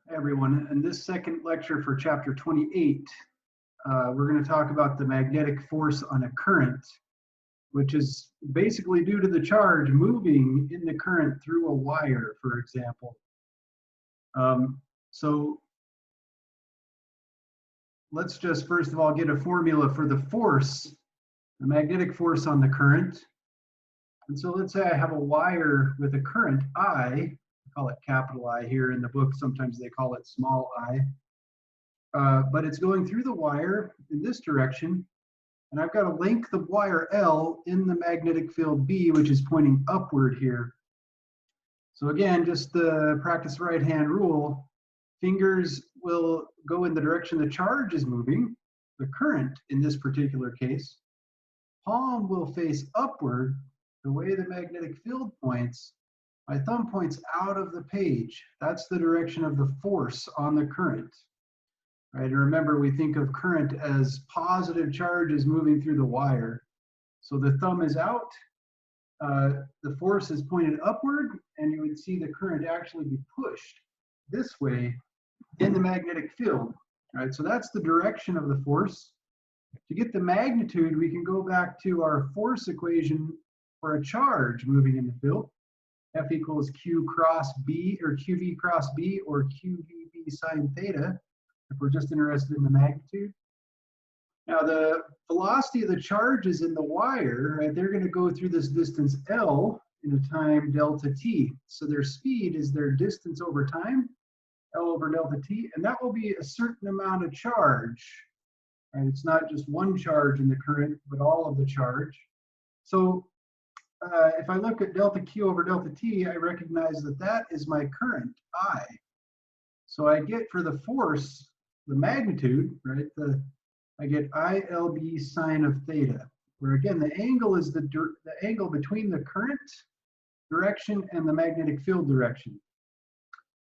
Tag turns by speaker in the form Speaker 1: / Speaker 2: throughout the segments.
Speaker 1: Hey everyone, in this second lecture for chapter 28, we're going to talk about the magnetic force on a current, which is basically due to the charge moving in the current through a wire, for example. So let's just first of all get a formula for the force, the magnetic force on the current. And so let's say I have a wire with a current I call it capital I here in the book, sometimes they call it small I. But it's going through the wire in this direction, and I've got a length of wire L in the magnetic field B, which is pointing upward here. So again, just the practice right-hand rule, fingers will go in the direction the charge is moving, the current in this particular case. Palm will face upward the way the magnetic field points. My thumb points out of the page. That's the direction of the force on the current. Right, and remember, we think of current as positive charges moving through the wire. So the thumb is out, the force is pointed upward, and you would see the current actually be pushed this way in the magnetic field. Right, so that's the direction of the force. To get the magnitude, we can go back to our force equation for a charge moving in the field. F equals Q cross B, or QV cross B, or QVB sine theta, if we're just interested in the magnitude. Now the velocity of the charges in the wire, right, they're going to go through this distance L in a time delta t. So their speed is their distance over time, L over delta t, and that will be a certain amount of charge. Right? It's not just one charge in the current, but all of the charge. So if I look at delta Q over delta T, I recognize that that is my current, I. So I get for the force, the magnitude, right, I get ILB sine of theta, where again, the angle is the angle between the current direction and the magnetic field direction.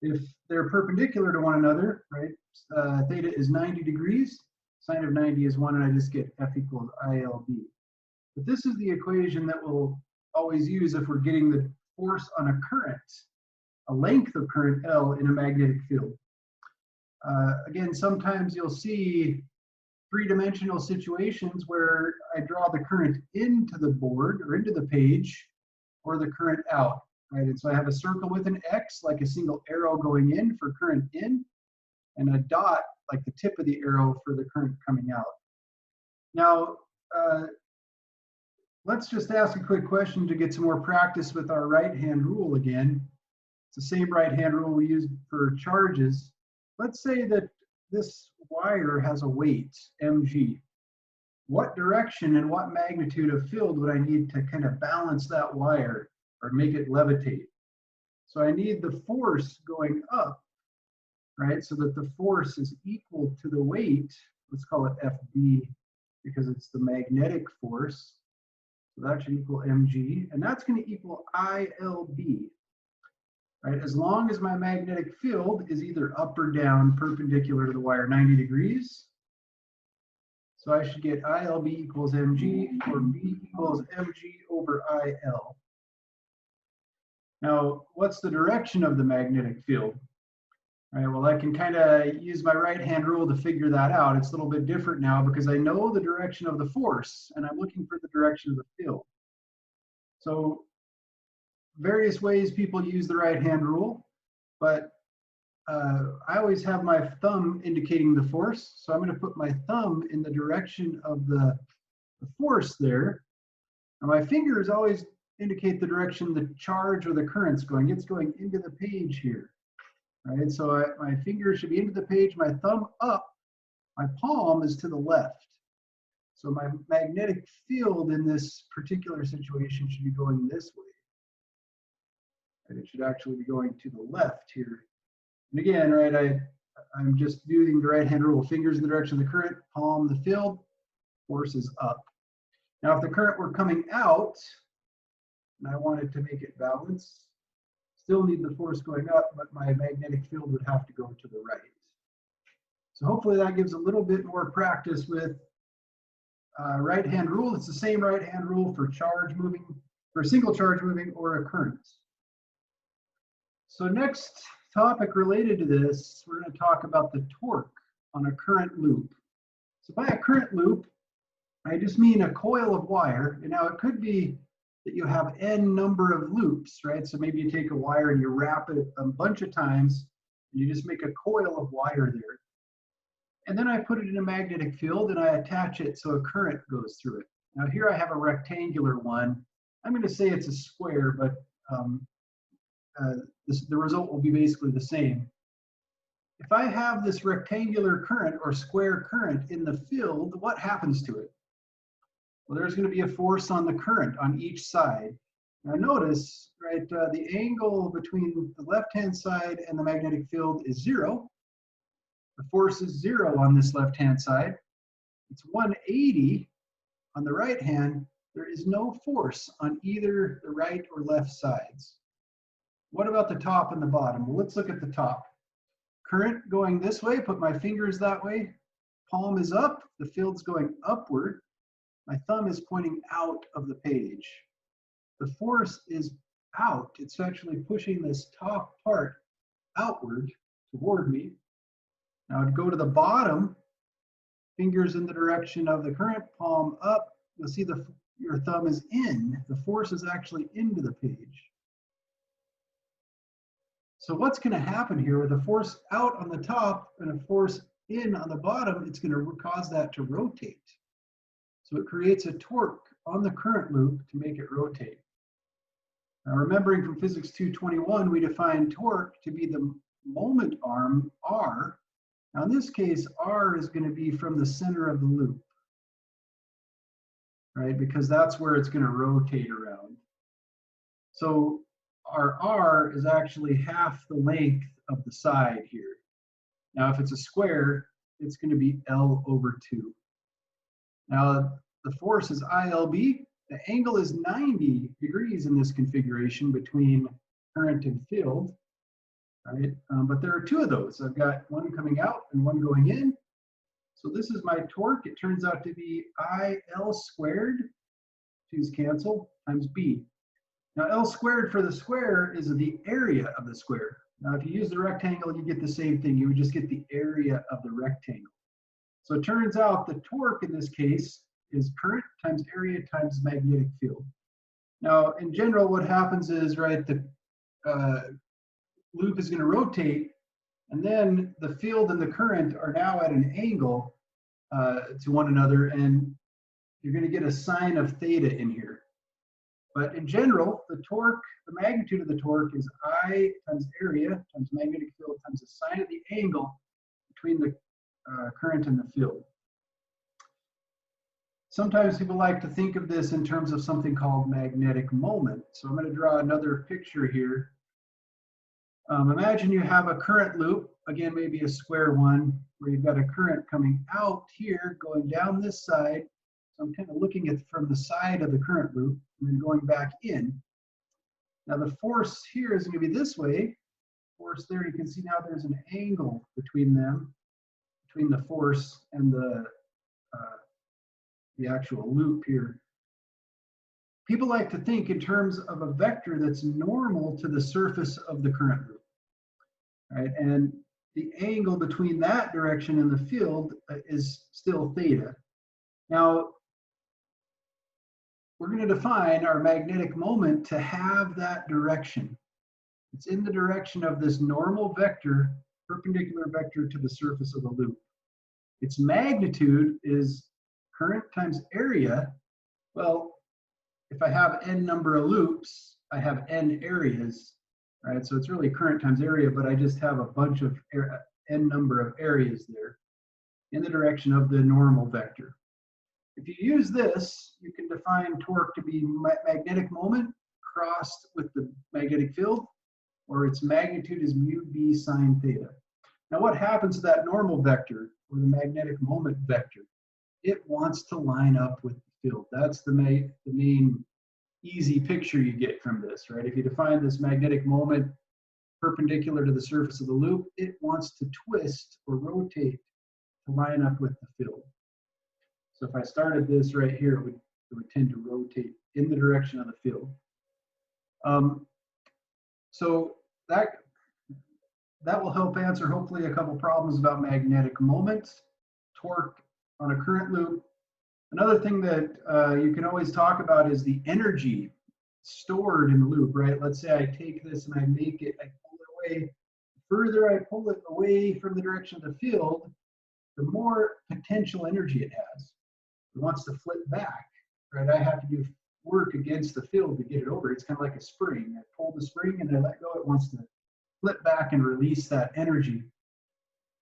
Speaker 1: If they're perpendicular to one another, right, theta is 90 degrees, sine of 90 is 1, and I just get F equals ILB. But this is the equation that we'll always use if we're getting the force on a current, a length of current L in a magnetic field. Again, sometimes you'll see three-dimensional situations where I draw the current into the board or into the page, or the current out, right? And so I have a circle with an X, like a single arrow going in for current in, and a dot, like the tip of the arrow for the current coming out. Now, let's just ask a quick question to get some more practice with our right-hand rule again. It's the same right-hand rule we use for charges. Let's say that this wire has a weight, mg. What direction and what magnitude of field would I need to kind of balance that wire or make it levitate? So I need the force going up, right? So that the force is equal to the weight. Let's call it FB because it's the magnetic force. So that should equal mg, and that's going to equal ILB. Right? As long as my magnetic field is either up or down perpendicular to the wire 90 degrees. So I should get ILB equals mg, or B equals mg over IL. Now, what's the direction of the magnetic field? All right, well, I can kind of use my right-hand rule to figure that out. It's a little bit different now because I know the direction of the force, and I'm looking for the direction of the field. So various ways people use the right-hand rule, but I always have my thumb indicating the force. So I'm going to put my thumb in the direction of the force there. And my fingers always indicate the direction the charge or the current's going. It's going into the page here. Right, so my finger should be into the page, my thumb up, my palm is to the left. So my magnetic field in this particular situation should be going this way. And it should actually be going to the left here. And again, right, I'm just using the right-hand rule. Fingers in the direction of the current, palm the field, force is up. Now, if the current were coming out, and I wanted to make it balance, still need the force going up, but my magnetic field would have to go to the right. So hopefully that gives a little bit more practice with right-hand rule. It's the same right-hand rule for charge moving, for a single charge moving or a current. So next topic related to this, we're going to talk about the torque on a current loop. So by a current loop, I just mean a coil of wire. And now it could be that you have n number of loops, right? So maybe you take a wire and you wrap it a bunch of times, and you just make a coil of wire there. And then I put it in a magnetic field and I attach it so a current goes through it. Now here I have a rectangular one. I'm going to say it's a square, but the result will be basically the same. If I have this rectangular current or square current in the field, what happens to it? Well, there's going to be a force on the current on each side. Now notice, right, the angle between the left-hand side and the magnetic field is 0. The force is 0 on this left-hand side. It's 180 on the right hand. There is no force on either the right or left sides. What about the top and the bottom? Well, let's look at the top. Current going this way, put my fingers that way. Palm is up, the field's going upward. My thumb is pointing out of the page. The force is out. It's actually pushing this top part outward toward me. Now to go to the bottom, fingers in the direction of the current, palm up. You'll see your thumb is in. The force is actually into the page. So what's going to happen here with a force out on the top and a force in on the bottom, it's going to cause that to rotate. So it creates a torque on the current loop to make it rotate. Now remembering from physics 221, we define torque to be the moment arm, R. Now in this case, R is going to be from the center of the loop, right? Because that's where it's going to rotate around. So our R is actually half the length of the side here. Now if it's a square, it's going to be L over 2. Now the force is ILB. The angle is 90 degrees in this configuration between current and field, right? But there are two of those. I've got one coming out and one going in. So this is my torque. It turns out to be IL squared, 2's cancel, times B. Now L squared for the square is the area of the square. Now if you use the rectangle, you get the same thing. You would just get the area of the rectangle. So it turns out the torque in this case is current times area times magnetic field. Now in general, what happens is, right, the loop is going to rotate, and then the field and the current are now at an angle to one another, and you're going to get a sine of theta in here. But in general, the torque, the magnitude of the torque is I times area times magnetic field times the sine of the angle between the current and the field. Sometimes people like to think of this in terms of something called magnetic moment. So I'm going to draw another picture here. Imagine you have a current loop, again, maybe a square one, where you've got a current coming out here, going down this side. So I'm kind of looking at from the side of the current loop and then going back in. Now the force here is going to be this way. Force there, you can see now there's an angle between them, between the force and the actual loop here. People like to think in terms of a vector that's normal to the surface of the current loop, right? And the angle between that direction and the field is still theta. Now, we're going to define our magnetic moment to have that direction. It's in the direction of this normal vector, perpendicular vector to the surface of the loop. Its magnitude is current times area. Well, if I have n number of loops, I have n areas, right? So it's really current times area, but I just have a bunch of n number of areas there in the direction of the normal vector. If you use this, you can define torque to be magnetic moment crossed with the magnetic field, or its magnitude is mu b sine theta. Now what happens to that normal vector, or the magnetic moment vector? It wants to line up with the field. That's the main easy picture you get from this, right? If you define this magnetic moment perpendicular to the surface of the loop, it wants to twist or rotate to line up with the field. So if I started this right here, it would tend to rotate in the direction of the field. So that that will help answer hopefully a couple problems about magnetic moment, torque on a current loop. Another thing that you can always talk about is the energy stored in the loop, right? Let's say I take this and I pull it away. The further I pull it away from the direction of the field, the more potential energy it has. It wants to flip back, right? I have to do work against the field to get it over. It's kind of like a spring. I pull the spring and I let go. It wants to flip back and release that energy.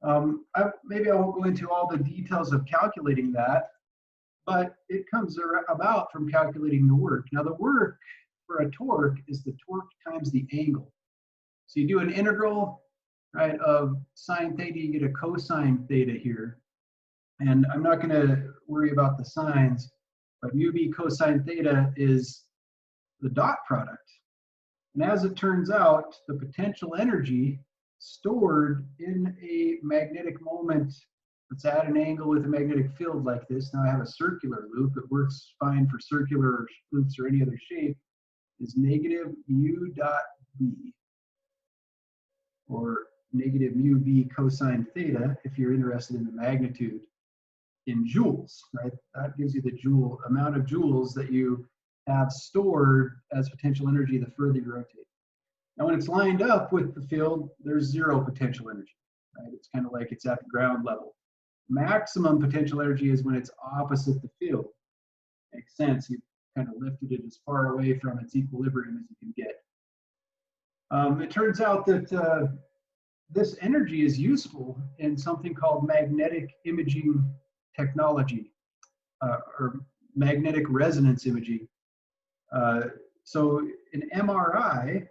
Speaker 1: Maybe I won't go into all the details of calculating that, but it comes about from calculating the work. Now the work for a torque is the torque times the angle. So you do an integral, right, of sine theta, you get a cosine theta here. And I'm not going to worry about the signs, but mu b cosine theta is the dot product. And as it turns out, the potential energy stored in a magnetic moment that's at an angle with a magnetic field like this, now I have a circular loop, it works fine for circular loops or any other shape, is negative mu dot b, or negative mu b cosine theta if you're interested in the magnitude in joules, right? That gives you the amount of joules that you have stored as potential energy the further you rotate. Now when it's lined up with the field, there's zero potential energy, right? It's kind of like it's at the ground level. Maximum potential energy is when it's opposite the field. Makes sense, you've kind of lifted it as far away from its equilibrium as you can get. It turns out that this energy is useful in something called magnetic imaging technology, or magnetic resonance imaging. So in MRI,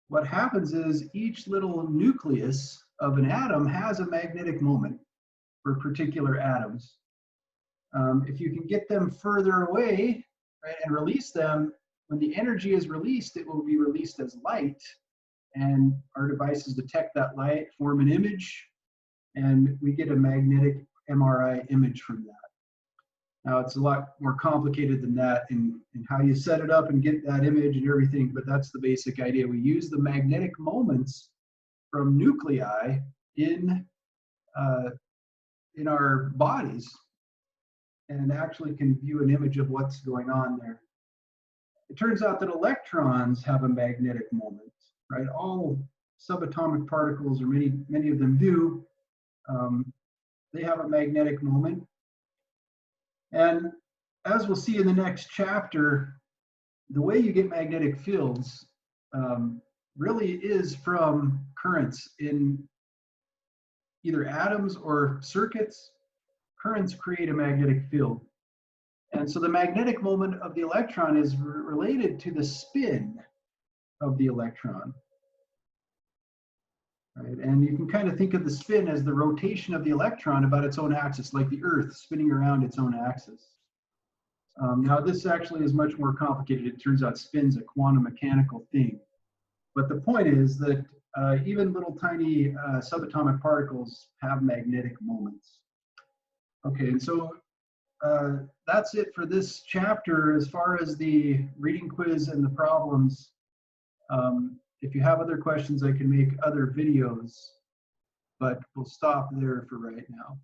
Speaker 1: what happens is each little nucleus of an atom has a magnetic moment for particular atoms. If you can get them further away, right, and release them, when the energy is released, it will be released as light, and our devices detect that light, form an image, and we get a magnetic MRI image from that. Now it's a lot more complicated than that in how you set it up and get that image and everything, but that's the basic idea. We use the magnetic moments from nuclei in our bodies and actually can view an image of what's going on there. It turns out that electrons have a magnetic moment, right? All subatomic particles, or many of them do, they have a magnetic moment. And as we'll see in the next chapter, the way you get magnetic fields really is from currents in either atoms or circuits. Currents create a magnetic field. And so the magnetic moment of the electron is related to the spin of the electron. Right? And you can kind of think of the spin as the rotation of the electron about its own axis, like the Earth spinning around its own axis. Now this actually is much more complicated. It turns out spin's a quantum mechanical thing. But the point is that even little tiny subatomic particles have magnetic moments. Okay, and so that's it for this chapter as far as the reading quiz and the problems. If you have other questions, I can make other videos, but we'll stop there for right now.